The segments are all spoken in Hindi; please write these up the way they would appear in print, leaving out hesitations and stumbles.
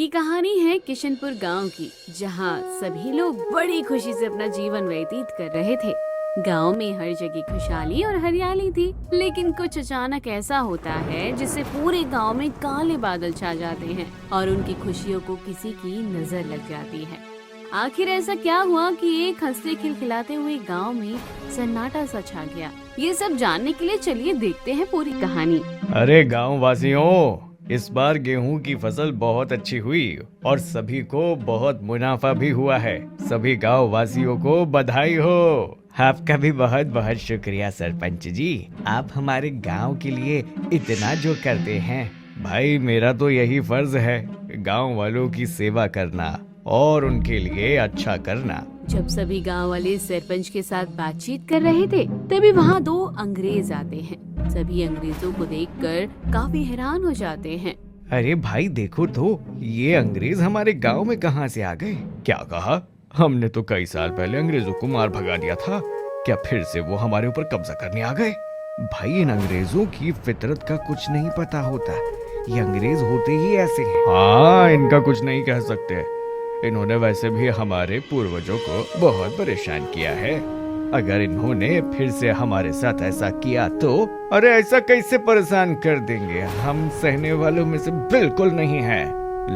ये कहानी है किशनपुर गांव की, जहां सभी लोग बड़ी खुशी से अपना जीवन व्यतीत कर रहे थे। गांव में हर जगह खुशहाली और हरियाली थी, लेकिन कुछ अचानक ऐसा होता है जिससे पूरे गांव में काले बादल छा जाते हैं और उनकी खुशियों को किसी की नजर लग जाती है। आखिर ऐसा क्या हुआ कि एक हंसते खिलखिलाते हुए गांव में सन्नाटा सा छा गया? ये सब जानने के लिए चलिए देखते हैं पूरी कहानी। अरे गांव वासियों, इस बार गेहूं की फसल बहुत अच्छी हुई और सभी को बहुत मुनाफा भी हुआ है। सभी गांव वासियों को बधाई हो। आपका भी बहुत बहुत शुक्रिया सरपंच जी, आप हमारे गांव के लिए इतना जो करते हैं। भाई मेरा तो यही फर्ज है, गांव वालों की सेवा करना और उनके लिए अच्छा करना। जब सभी गांव वाले सरपंच के साथ बातचीत कर रहे थे, तभी वहाँ दो अंग्रेज आते हैं। सभी अंग्रेजों को देखकर काफी हैरान हो जाते हैं। अरे भाई देखो तो, ये अंग्रेज हमारे गांव में कहां से आ गए? क्या कहा? हमने तो कई साल पहले अंग्रेजों को मार भगा दिया था, क्या फिर से वो हमारे ऊपर कब्जा करने आ गए? भाई इन अंग्रेजों की फितरत का कुछ नहीं पता होता, ये अंग्रेज होते ही ऐसे हैं। हाँ, इनका कुछ नहीं कह सकते। इन्होंने वैसे भी हमारे पूर्वजों को बहुत परेशान किया है। अगर इन्होंने फिर से हमारे साथ ऐसा किया तो, अरे ऐसा कैसे परेशान कर देंगे? हम सहने वालों में से बिल्कुल नहीं है।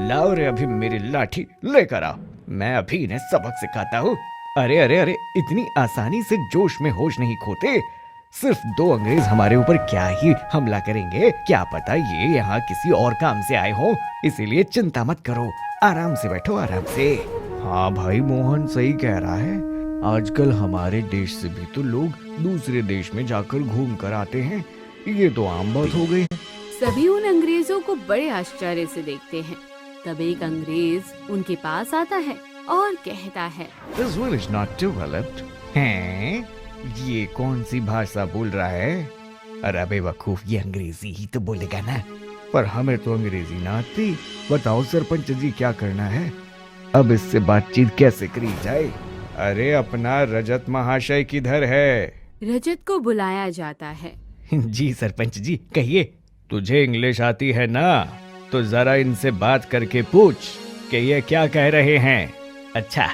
लाओ रे अभी मेरी लाठी लेकर आओ, मैं अभी इन्हें सबक सिखाता हूँ। अरे अरे अरे, इतनी आसानी से जोश में होश नहीं खोते। सिर्फ दो अंग्रेज हमारे ऊपर क्या ही हमला करेंगे, क्या पता ये यहाँ किसी और काम से आए हो। इसीलिए चिंता मत करो, आराम से बैठो, आराम से। हाँ भाई मोहन सही कह रहा है, आजकल हमारे देश से भी तो लोग दूसरे देश में जाकर घूम कर आते हैं, ये तो आम बात हो गई है। सभी उन अंग्रेजों को बड़े आश्चर्य से देखते हैं। तब एक अंग्रेज उनके पास आता है और कहता है, This village not developed. हैं? ये कौन सी भाषा बोल रहा है? अरे बेवकूफ, ये अंग्रेजी ही तो बोलेगा ना। पर हमें तो अंग्रेजी ना आती। बताओ सरपंच जी क्या करना है? अब इससे बातचीत कैसे करी जाए? अरे अपना रजत महाशय किधर है? रजत को बुलाया जाता है। जी सरपंच जी कहिए। तुझे इंग्लिश आती है ना, तो जरा इनसे बात करके पूछ कि ये क्या कह रहे हैं। अच्छा,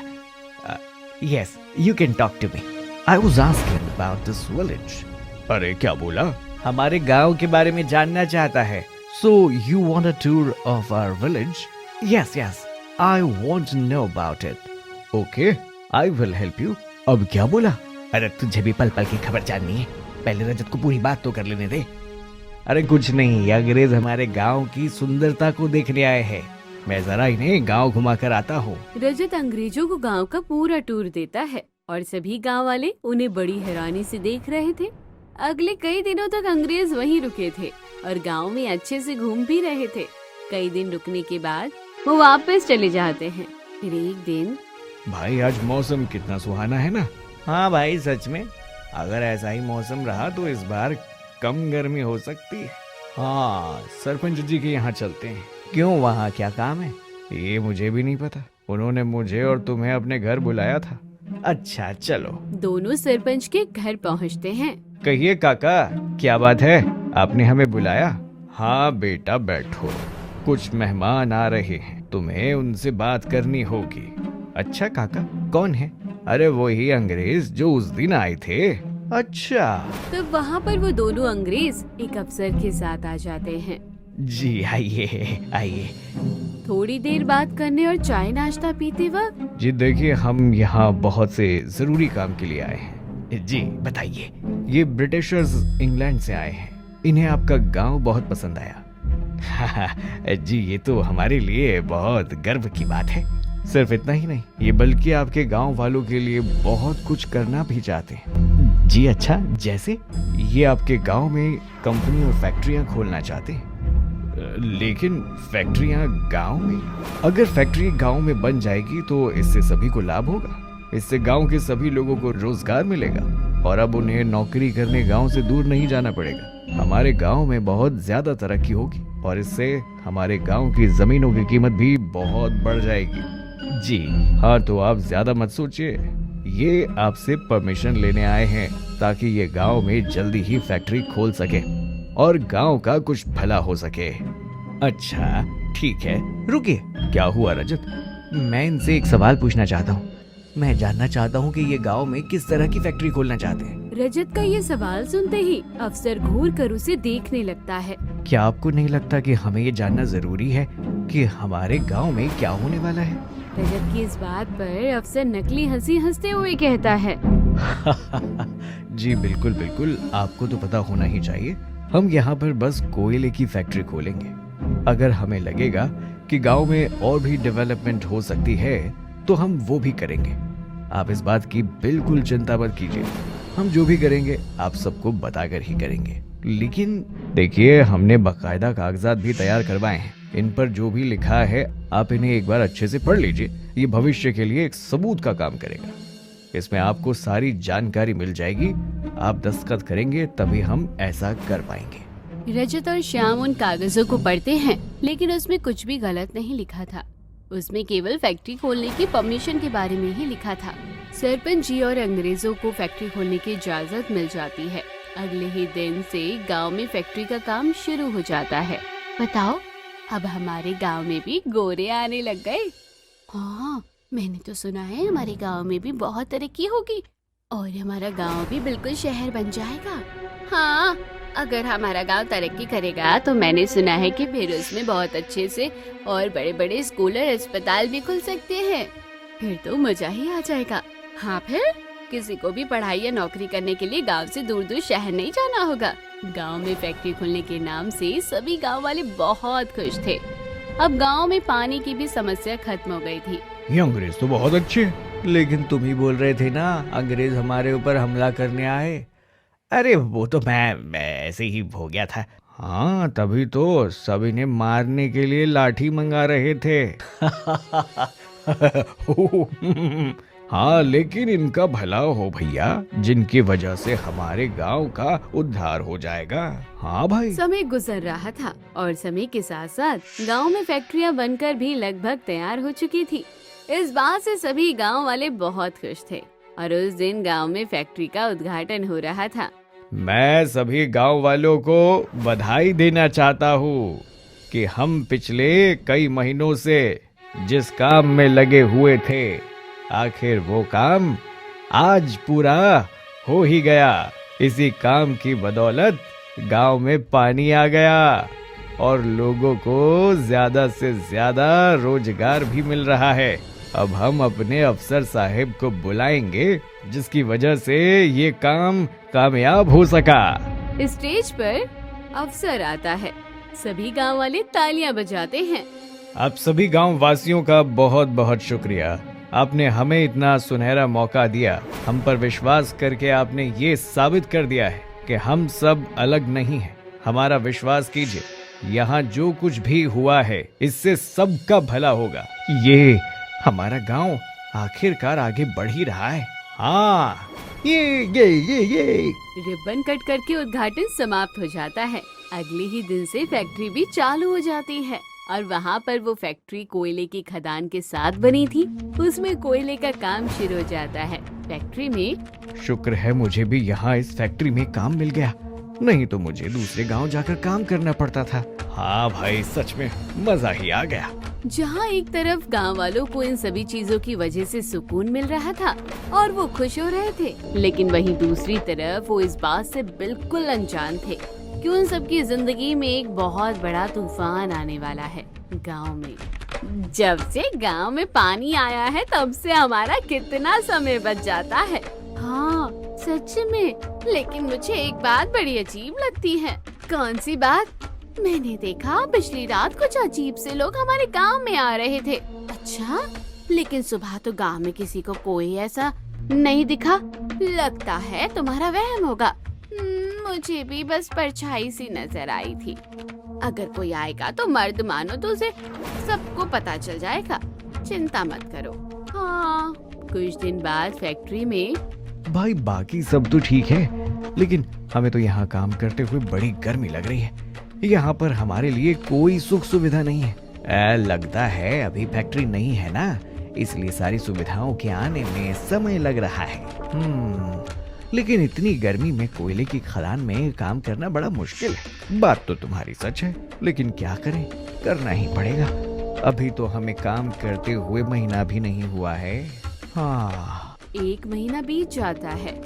yes you can talk to me. I was asking about this village. अरे क्या बोला? हमारे गांव के बारे में जानना चाहता है। So you want a tour of our village? Yes yes, I want to know about it. Okay, I will help you. अब क्या बोला? अरे तुझे भी पल पल की खबर जाननी है, पहले रजत को पूरी बात तो कर लेने दे। अरे कुछ नहीं, ये अंग्रेज हमारे गांव की सुंदरता को देखने आए हैं, मैं जरा इन्हें गांव घुमा कर आता हूँ। रजत अंग्रेजों को गांव का पूरा टूर देता है और सभी गांव वाले उन्हें बड़ी हैरानी से देख रहे थे। अगले कई दिनों तक अंग्रेज वहीं रुके थे और गांव में अच्छे से घूम भी रहे थे। कई दिन रुकने के बाद वो वापस चले जाते हैं। फिर एक दिन, भाई आज मौसम कितना सुहाना है ना? हाँ भाई सच में, अगर ऐसा ही मौसम रहा तो इस बार कम गर्मी हो सकती है। हाँ, सरपंच जी के यहाँ चलते हैं। क्यों, वहाँ क्या काम है? ये मुझे भी नहीं पता, उन्होंने मुझे और तुम्हें अपने घर बुलाया था। अच्छा चलो। दोनों सरपंच के घर पहुँचते हैं। कहिए काका, क्या बात है, आपने हमें बुलाया? हाँ बेटा बैठो, कुछ मेहमान आ रहे हैं, तुम्हें उनसे बात करनी होगी। अच्छा काका, कौन है? अरे वो ही अंग्रेज जो उस दिन आए थे। अच्छा। तब वहाँ पर वो दोनों अंग्रेज एक अफसर के साथ आ जाते हैं। जी आइए आइए। थोड़ी देर बात करने और चाय नाश्ता पीते वक्त, जी देखिए, हम यहाँ बहुत से जरूरी काम के लिए आए हैं। जी बताइए। ये ब्रिटिशर्स इंग्लैंड से आए हैं, इन्हें आपका गांव बहुत पसंद आया। जी ये तो हमारे लिए बहुत गर्व की बात है। सिर्फ इतना ही नहीं, ये बल्कि आपके गांव वालों के लिए बहुत कुछ करना भी चाहते हैं। जी अच्छा, जैसे? ये आपके गांव में कंपनी और फैक्ट्रियां खोलना चाहते हैं। लेकिन फैक्ट्रियां गांव में? अगर फैक्ट्री गांव में बन जाएगी तो इससे सभी को लाभ होगा, इससे गांव के सभी लोगों को रोजगार मिलेगा और अब उन्हें नौकरी करने गांव से दूर नहीं जाना पड़ेगा। हमारे गांव में बहुत ज्यादा तरक्की होगी और इससे हमारे गांव की जमीनों की कीमत भी बहुत बढ़ जाएगी। जी हाँ, तो आप ज्यादा मत सोचिए, ये आपसे परमिशन लेने आए हैं ताकि ये गांव में जल्दी ही फैक्ट्री खोल सके और गांव का कुछ भला हो सके। अच्छा, ठीक है, रुकिए। क्या हुआ रजत? मैं इनसे एक सवाल पूछना चाहता हूँ। मैं जानना चाहता हूँ कि ये गांव में किस तरह की फैक्ट्री खोलना चाहते हैं। रजत का ये सवाल सुनते ही अफसर घूर कर उसे देखने लगता है। क्या आपको नहीं लगता कि हमें ये जानना जरूरी है कि हमारे गांव में क्या होने वाला है? रजत की इस बात पर अफसर नकली हंसी हंसते हुए कहता है। जी बिल्कुल बिल्कुल, आपको तो पता होना ही चाहिए। हम यहाँ पर बस कोयले की फैक्ट्री खोलेंगे। अगर हमें लगेगा कि गांव में और भी डेवलपमेंट हो सकती है तो हम वो भी करेंगे। आप इस बात की बिल्कुल चिंता मत कीजिए। हम जो भी करेंगे आप सबको बताकर ही करेंगे। लेकिन देखिए, हमने बकायदा कागजात भी तैयार करवाए हैं। इन पर जो भी लिखा है आप इन्हें एक बार अच्छे से पढ़ लीजिए। ये भविष्य के लिए एक सबूत का काम करेगा। इसमें आपको सारी जानकारी मिल जाएगी। आप दस्तखत करेंगे तभी हम ऐसा कर पाएंगे। रजत और श्याम उन कागजों को पढ़ते हैं, लेकिन उसमें कुछ भी गलत नहीं लिखा था। उसमें केवल फैक्ट्री खोलने की परमिशन के बारे में ही लिखा था। सरपंच जी और अंग्रेजों को फैक्ट्री खोलने की इजाजत मिल जाती है। अगले ही दिन से गांव में फैक्ट्री का काम शुरू हो जाता है। बताओ, अब हमारे गांव में भी गोरे आने लग गए। हाँ, मैंने तो सुना है हमारे गांव में भी बहुत तरक्की होगी और हमारा गांव भी बिल्कुल शहर बन जाएगा। हाँ, अगर हमारा गांव तरक्की करेगा तो मैंने सुना है कि फिर उसमें बहुत अच्छे से और बड़े बड़े स्कूल और अस्पताल भी खुल सकते हैं। फिर तो मजा ही आ जाएगा। हाँ, फिर किसी को भी पढ़ाई या नौकरी करने के लिए गांव से दूर दूर शहर नहीं जाना होगा। गांव में फैक्ट्री खुलने के नाम से सभी गांव वाले बहुत खुश थे। अब गांव में पानी की भी समस्या खत्म हो गई थी। ये अंग्रेज तो बहुत अच्छे हैं। लेकिन तुम ही बोल रहे थे ना, अंग्रेज हमारे ऊपर हमला करने आए। अरे वो तो मैं ऐसे ही हो गया था। हाँ, तभी तो सभी ने मारने के लिए लाठी मंगा रहे थे। हाँ, लेकिन इनका भला हो भैया, जिनकी वजह से हमारे गांव का उद्धार हो जाएगा। हाँ भाई। समय गुजर रहा था और समय के साथ साथ गांव में फैक्ट्रियां बनकर भी लगभग तैयार हो चुकी थी। इस बात से सभी गांव वाले बहुत खुश थे और उस दिन गांव में फैक्ट्री का उद्घाटन हो रहा था। मैं सभी गांव वालों को बधाई देना चाहता हूँ कि हम पिछले कई महीनों से जिस काम में लगे हुए थे, आखिर वो काम आज पूरा हो ही गया। इसी काम की बदौलत गांव में पानी आ गया और लोगों को ज्यादा से ज्यादा रोजगार भी मिल रहा है। अब हम अपने अफसर साहब को बुलाएंगे, जिसकी वजह से ये काम कामयाब हो सका। स्टेज पर अफसर आता है। सभी गांव वाले तालियां बजाते हैं। आप सभी गांव वासियों का बहुत बहुत शुक्रिया। आपने हमें इतना सुनहरा मौका दिया। हम पर विश्वास करके आपने ये साबित कर दिया है कि हम सब अलग नहीं हैं। हमारा विश्वास कीजिए, यहाँ जो कुछ भी हुआ है इससे सबका भला होगा। ये हमारा गांव आखिरकार आगे बढ़ ही रहा है। हाँ, ये रिबन कट करके उद्घाटन समाप्त हो जाता है। अगले ही दिन से फैक्ट्री भी चालू हो जाती है और वहाँ पर वो फैक्ट्री कोयले की खदान के साथ बनी थी। उसमें कोयले का काम शुरू हो जाता है। फैक्ट्री में शुक्र है मुझे भी यहाँ इस फैक्ट्री में काम मिल गया, नहीं तो मुझे दूसरे गांव जाकर काम करना पड़ता था। हाँ भाई, सच में मजा ही आ गया। जहाँ एक तरफ गांव वालों को इन सभी चीजों की वजह से सुकून मिल रहा था और वो खुश हो रहे थे, लेकिन वहीं दूसरी तरफ वो इस बात से बिल्कुल अनजान थे कि उन सबकी जिंदगी में एक बहुत बड़ा तूफान आने वाला है। गांव में जब से गांव में पानी आया है तब से हमारा कितना समय बच जाता है। हाँ, सच में। लेकिन मुझे एक बात बड़ी अजीब लगती है। कौन सी बात? मैंने देखा पिछली रात कुछ अजीब से लोग हमारे गांव में आ रहे थे। अच्छा, लेकिन सुबह तो गांव में किसी को कोई ऐसा नहीं दिखा। लगता है तुम्हारा वहम होगा। मुझे भी बस परछाई सी नजर आई थी। अगर कोई आएगा तो मर्द मानो तो उसे सबको पता चल जाएगा। चिंता मत करो। हाँ, कुछ दिन बाद फैक्ट्री में भाई बाकी सब तो ठीक है, लेकिन हमें तो यहाँ काम करते हुए बड़ी गर्मी लग रही है। यहाँ पर हमारे लिए कोई सुख सुविधा नहीं है। लगता है अभी फैक्ट्री नहीं है ना, इसलिए सारी सुविधाओं के आने में समय लग रहा है। लेकिन इतनी गर्मी में कोयले की खदान में काम करना बड़ा मुश्किल है। बात तो तुम्हारी सच है, लेकिन क्या करें, करना ही पड़ेगा। अभी तो हमें काम करते हुए महीना भी नहीं हुआ है। हाँ, 1 महीना बीत जाता है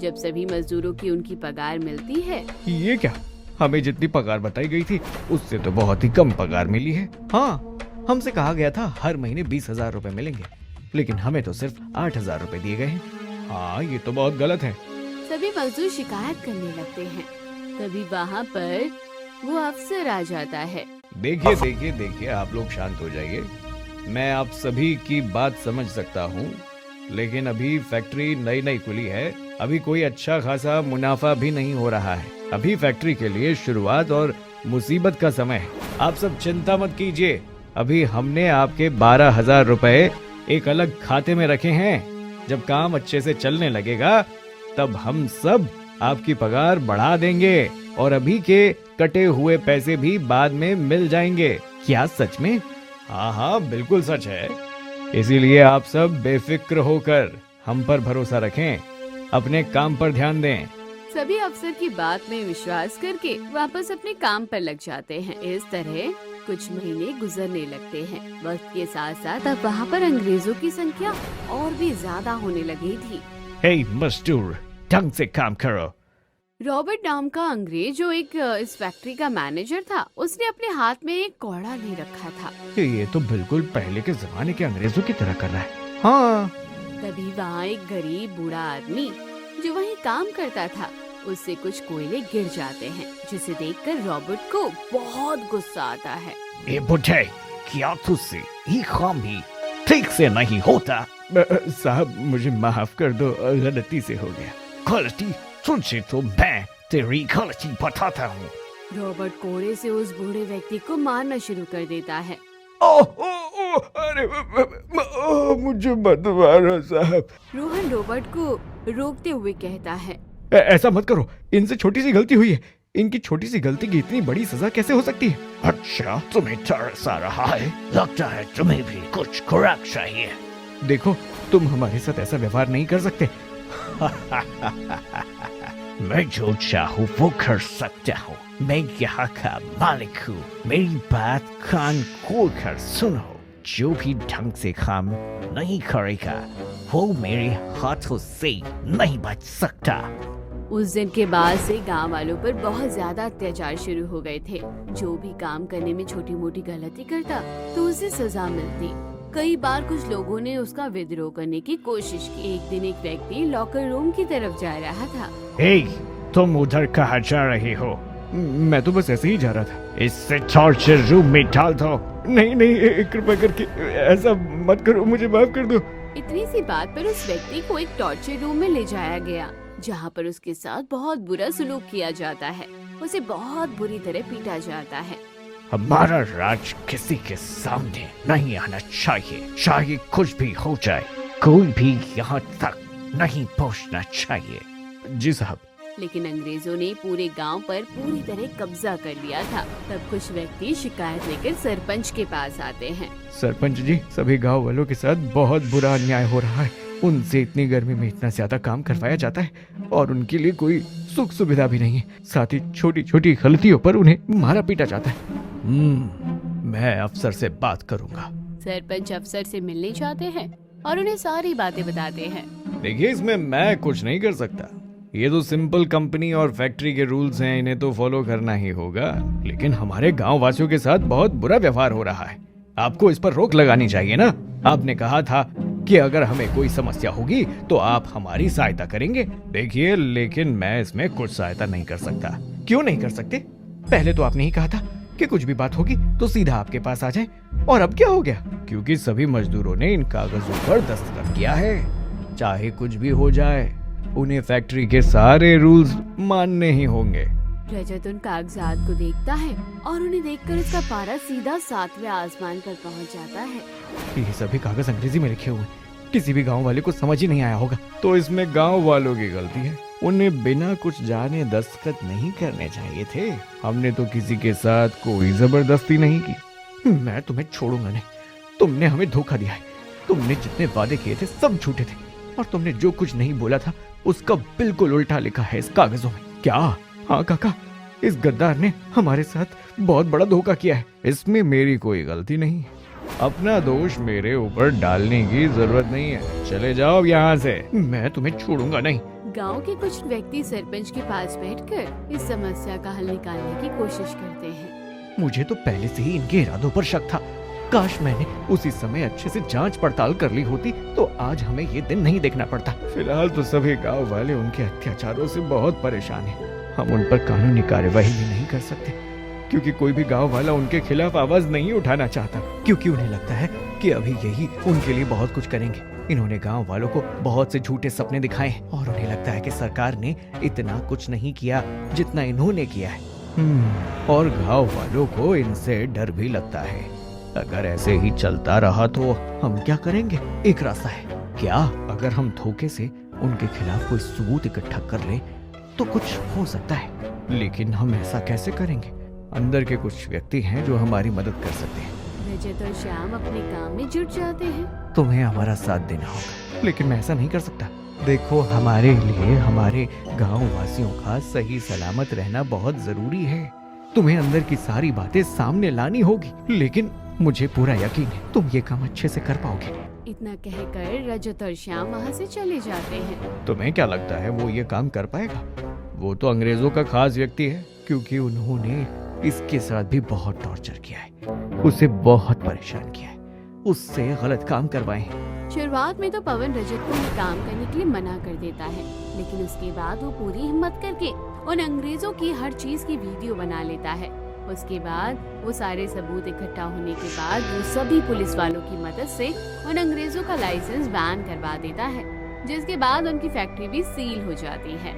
जब सभी मजदूरों की उनकी पगार मिलती है। ये क्या, हमें जितनी पगार बताई गई थी उससे तो बहुत ही कम पगार मिली है। हाँ, हमसे कहा गया था हर महीने 20,000 रुपए मिलेंगे, लेकिन हमें तो सिर्फ 8,000 रुपए दिए गए हैं। हाँ, ये तो बहुत गलत है। सभी मजदूर शिकायत करने लगते हैं। तभी वहाँ पर वो अफसर आ जाता है। देखिए देखिए देखिए, आप लोग शांत हो जाइए। मैं आप सभी की बात समझ सकता हूँ, लेकिन अभी फैक्ट्री नई नई खुली है, अभी कोई अच्छा खासा मुनाफा भी नहीं हो रहा है। अभी फैक्ट्री के लिए शुरुआत और मुसीबत का समय है। आप सब चिंता मत कीजिए। अभी हमने आपके 12,000 रुपए एक अलग खाते में रखे हैं। जब काम अच्छे से चलने लगेगा तब हम सब आपकी पगार बढ़ा देंगे और अभी के कटे हुए पैसे भी बाद में मिल जाएंगे। क्या सच में? हाँ हाँ, बिल्कुल सच है। इसीलिए आप सब बेफिक्र होकर हम पर भरोसा रखें, अपने काम पर ध्यान दें। सभी अफसर की बात में विश्वास करके वापस अपने काम पर लग जाते हैं। इस तरह कुछ महीने गुजरने लगते हैं। वक्त के साथ साथ अब वहाँ पर अंग्रेजों की संख्या और भी ज्यादा होने लगी थी। हे मजदूर, ढंग से काम करो। रॉबर्ट नाम का अंग्रेज जो एक इस फैक्ट्री का मैनेजर था, उसने अपने हाथ में एक कोड़ा ले रखा था। ये तो बिल्कुल पहले के जमाने के अंग्रेजों की तरह कर रहा है। हाँ। तभी वहाँ एक गरीब बूढ़ा आदमी जो वहीं काम करता था, उससे कुछ कोयले गिर जाते हैं, जिसे देखकर रॉबर्ट को बहुत गुस्सा आता है। ए बुढ़े, क्या तुझसे ये काम भी ठीक से नहीं होता? साहब, मुझे माफ कर दो, गलती से हो गया। गलती? तुझे तो मैं तेरी गलती बताता हूँ। रॉबर्ट कोड़े से उस बूढ़े व्यक्ति को मारना शुरू कर देता है। अरे मुझे मत मारो साहब। रोहन रॉबर्ट को रोकते हुए कहता है, ऐसा मत करो, इनसे छोटी सी गलती हुई है। इनकी छोटी सी गलती की इतनी बड़ी सजा कैसे हो सकती है? अच्छा, तुम्हें तरस आ रहा है, लगता है तुम्हें भी कुछ खुराक चाहिए। देखो, तुम हमारे साथ ऐसा व्यवहार नहीं कर सकते। मैं जो चाहूँ वो कर सकता हूँ। मैं यहाँ का मालिक हूँ। मेरी बात कान खोल कर सुनो। जो भी ढंग से काम नहीं करेगा वो मेरे हाथों से नहीं बच सकता। उस दिन के बाद से गांव वालों पर बहुत ज्यादा अत्याचार शुरू हो गए थे। जो भी काम करने में छोटी मोटी गलती करता तो उसे सजा मिलती। कई बार कुछ लोगों ने उसका विद्रोह करने की कोशिश की। एक दिन एक व्यक्ति लॉकर रूम की तरफ जा रहा था। हे, तुम उधर कहाँ जा रहे हो? मैं तो बस ऐसे ही जा रहा था। इससे टॉर्चर रूम में डाल दो। नहीं नहीं, कृपया करके ऐसा मत करो, मुझे माफ कर दो। इतनी सी बात पर उस व्यक्ति को एक टॉर्चर रूम में ले जाया गया, जहाँ पर उसके साथ बहुत बुरा सलूक किया जाता है। उसे बहुत बुरी तरह पीटा जाता है। हमारा राज किसी के सामने नहीं आना चाहिए, चाहे कुछ भी हो जाए। कोई भी यहाँ तक नहीं पहुँचना चाहिए। जी साहब। लेकिन अंग्रेजों ने पूरे गांव पर पूरी तरह कब्जा कर लिया था। तब कुछ व्यक्ति शिकायत लेकर सरपंच के पास आते हैं। सरपंच जी, सभी गांव वालों के साथ बहुत बुरा अन्याय हो रहा है। उनसे इतनी गर्मी में इतना ज्यादा काम करवाया जाता है और उनके लिए कोई सुख सुविधा भी नहीं है। साथ ही छोटी छोटी गलतियों पर उन्हें मारा पीटा जाता है। मैं अफसर से बात करूंगा। सरपंच अफसर से मिलने जाते हैं और उन्हें सारी बातें बताते हैं। देखिए, इसमें मैं कुछ नहीं कर सकता। ये तो सिंपल कंपनी और फैक्ट्री के रूल्स हैं, इन्हें तो फॉलो करना ही होगा। लेकिन हमारे गांव वासियों के साथ बहुत बुरा व्यवहार हो रहा है। आपको इस पर रोक लगानी चाहिए ना। आपने कहा था कि अगर हमें कोई समस्या होगी तो आप हमारी सहायता करेंगे। देखिए, लेकिन मैं इसमें कुछ सहायता नहीं कर सकता। क्यों नहीं कर सकते? पहले तो आपने ही कहा था कि कुछ भी बात होगी तो सीधा आपके पास आ जाए, और अब क्या हो गया? क्योंकि सभी मजदूरों ने इन कागजों पर दस्तखत किया है। चाहे कुछ भी हो जाए, उन्हें फैक्ट्री के सारे रूल्स मानने ही होंगे। रजत उन कागजात को देखता है और उन्हें देखकर उसका पारा सीधा 7वें आसमान पर पहुंच जाता है। ये सभी कागज अंग्रेजी में लिखे हुए, किसी भी गांव वाले को समझ ही नहीं आया होगा। तो इसमें गांव वालों की गलती है। उन्हें बिना कुछ जाने दस्तखत नहीं करने चाहिए थे। हमने तो किसी के साथ कोई जबरदस्ती नहीं की। मैं तुम्हें छोड़ूंगा नहीं। तुमने हमें धोखा दिया है। तुमने जितने वादे किए थे सब झूठे थे। और तुमने जो कुछ नहीं बोला था उसका बिल्कुल उल्टा लिखा है इस कागजों में। क्या? हाँ काका, इस गद्दार ने हमारे साथ बहुत बड़ा धोखा किया है। इसमें मेरी कोई गलती नहीं है। अपना दोष मेरे ऊपर डालने की जरूरत नहीं है। चले जाओ यहाँ से, मैं तुम्हें छोड़ूंगा नहीं। गांव के कुछ व्यक्ति सरपंच के पास बैठकर इस समस्या का हल निकालने की कोशिश करते हैं। मुझे तो पहले से ही इनके इरादों पर शक था। काश मैंने उसी समय अच्छे से जांच पड़ताल कर ली होती तो आज हमें ये दिन नहीं देखना पड़ता। फिलहाल तो सभी गांव वाले उनके अत्याचारों से बहुत परेशान हैं। हम उन पर कानूनी कार्यवाही भी नहीं कर सकते क्योंकि कोई भी गांव वाला उनके खिलाफ आवाज नहीं उठाना चाहता, क्योंकि उन्हें लगता है कि अभी यही उनके लिए बहुत कुछ करेंगे। इन्होंने गांव वालों को बहुत से झूठे सपने दिखाए हैं और उन्हें लगता है कि सरकार ने इतना कुछ नहीं किया जितना इन्होंने किया है। और गांव वालों को इनसे डर भी लगता है। अगर ऐसे ही चलता रहा तो हम क्या करेंगे? एक रास्ता है। क्या? अगर हम धोखे से उनके खिलाफ कोई सबूत इकट्ठा कर ले तो कुछ हो सकता है, लेकिन हम ऐसा कैसे करेंगे? अंदर के कुछ व्यक्ति हैं जो हमारी मदद कर सकते हैं। रजत और श्याम अपने काम में जुट जाते हैं। तुम्हें हमारा साथ देना होगा, लेकिन मैं ऐसा नहीं कर सकता। देखो, हमारे लिए हमारे गांव वासियों का सही सलामत रहना बहुत जरूरी है। तुम्हें अंदर की सारी बातें सामने लानी होगी, लेकिन मुझे पूरा यकीन है तुम ये काम अच्छे से कर पाओगे। इतना कहकर रजत और श्याम वहाँ से चले जाते हैं। तुम्हें क्या लगता है वो ये काम कर पाएगा? वो तो अंग्रेजों का खास व्यक्ति है, क्योंकि उन्होंने इसके साथ भी बहुत टॉर्चर किया है, उसे बहुत परेशान किया है, उससे गलत काम करवाए हैं। शुरुआत में तो पवन रजत को ये काम करने के लिए मना कर देता है, लेकिन उसके बाद वो पूरी हिम्मत करके उन अंग्रेजों की हर चीज की वीडियो बना लेता है। उसके बाद वो सारे सबूत इकट्ठा होने के बाद वो सभी पुलिस वालों की मदद से उन अंग्रेजों का लाइसेंस बैन करवा देता है, जिसके बाद उनकी फैक्ट्री भी सील हो जाती है।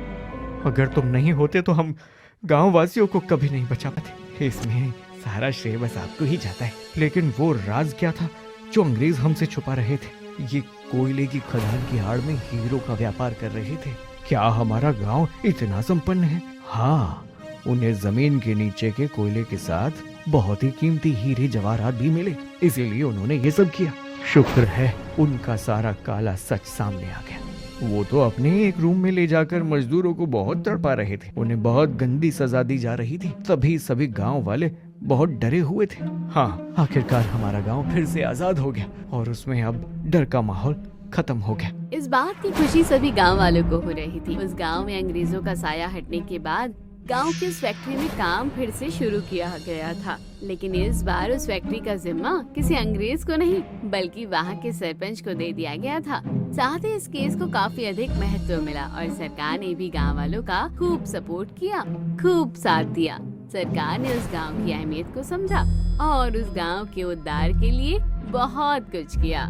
अगर तुम नहीं होते तो हम गांव वासियों को कभी नहीं बचा पाते। इसमें सारा श्रेय बस आपको ही जाता है। लेकिन वो राज क्या था जो अंग्रेज हमसे छुपा रहे थे? ये कोयले की खदान की आड़ में हीरो का व्यापार कर रहे थे। क्या हमारा गांव इतना संपन्न है? हाँ, उन्हें जमीन के नीचे के कोयले के साथ बहुत ही कीमती हीरे जवाहरात भी मिले, इसीलिए उन्होंने ये सब किया। शुक्र है उनका सारा काला सच सामने आ गया। वो तो अपने एक रूम में ले जाकर मजदूरों को बहुत तड़पा रहे थे, उन्हें बहुत गंदी सजा दी जा रही थी। तभी सभी गांव वाले बहुत डरे हुए थे। हाँ, आखिरकार हमारा गांव फिर से आजाद हो गया और उसमें अब डर का माहौल खत्म हो गया। इस बात की खुशी सभी गांव वालों को हो रही थी। उस गांव में अंग्रेजों का साया हटने के बाद गांव की उस फैक्ट्री में काम फिर से शुरू किया गया था, लेकिन इस बार उस फैक्ट्री का जिम्मा किसी अंग्रेज को नहीं बल्कि वहां के सरपंच को दे दिया गया था। साथ ही इस केस को काफी अधिक महत्व मिला और सरकार ने भी गांव वालों का खूब सपोर्ट किया, खूब साथ दिया। सरकार ने उस गांव की अहमियत को समझा और उस गांव के उद्धार के लिए बहुत कुछ किया।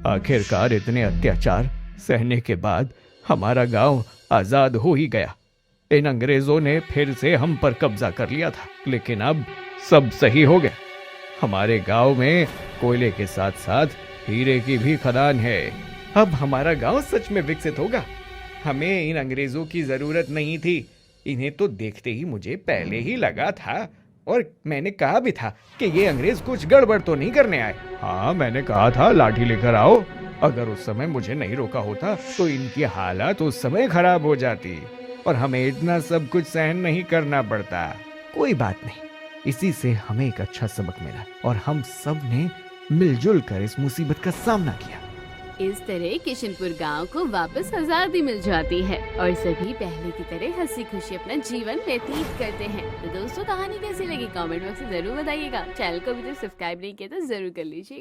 आखिरकार इतने अत्याचार सहने के बाद हमारा गांव आजाद हो ही गया। इन अंग्रेजों ने फिर से हम पर कब्जा कर लिया था, लेकिन अब सब सही हो गया। हमारे गांव में कोयले के साथ साथ हीरे की भी खदान है। अब हमारा गांव सच में विकसित होगा। हमें इन अंग्रेजों की जरूरत नहीं थी। इन्हें तो देखते ही मुझे पहले ही लगा था और मैंने कहा भी था कि ये अंग्रेज कुछ गड़बड़ तो नहीं करने आए। हाँ, मैंने कहा था लाठी लेकर आओ। अगर उस समय मुझे नहीं रोका होता तो इनकी हालत उस समय खराब हो जाती और हमें इतना सब कुछ सहन नहीं करना पड़ता। कोई बात नहीं, इसी से हमें एक अच्छा सबक मिला और हम सब ने मिलजुल कर इस मुसीबत का सामना किया। इस तरह किशनपुर गांव को वापस आजादी मिल जाती है और सभी पहले की तरह हंसी खुशी अपना जीवन व्यतीत करते हैं। तो दोस्तों, कहानी कैसी लगी कमेंट बॉक्स में जरूर बताइएगा। चैनल को अभी तक सब्सक्राइब नहीं किया तो जरूर कर लीजिए।